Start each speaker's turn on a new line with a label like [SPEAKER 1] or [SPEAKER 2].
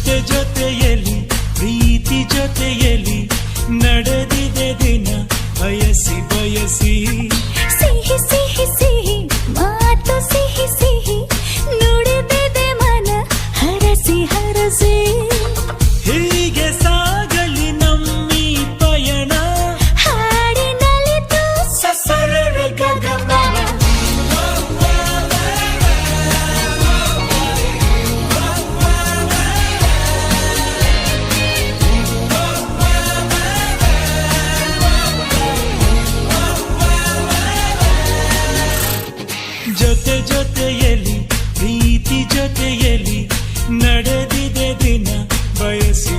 [SPEAKER 1] ಜೊತೆ ಜೊತೆಯಲ್ಲಿ ಪ್ರೀತಿ ಜೊತೆಯಲ್ಲಿ ನಡೆದಿದೆ ದಿನ ಬಯಸಿ ಬಯಸಿ
[SPEAKER 2] ಸಿಹಿ ಸಿಹಿ ಸಿಹಿ ಮಾತು ಸಿಹಿ ಸಿಹಿ ನುಡಿದಿದೆ ಮನ ಹರಸಿ ಹರಸಿ
[SPEAKER 1] ಹೀಗೆ ಸಾಗಲಿ ನಮ್ಮಿ ಪಯಣ
[SPEAKER 2] ಹಾಡಿನಲಿತು
[SPEAKER 1] ಸಸರಳ ಗಗಮನ ಜೊತೆ ಜೊತೆಯಲ್ಲಿ ಪ್ರೀತಿ ಜೊತೆಯಲ್ಲಿ ನಡೆದಿದೆ ದಿನ ಬಯಸಿ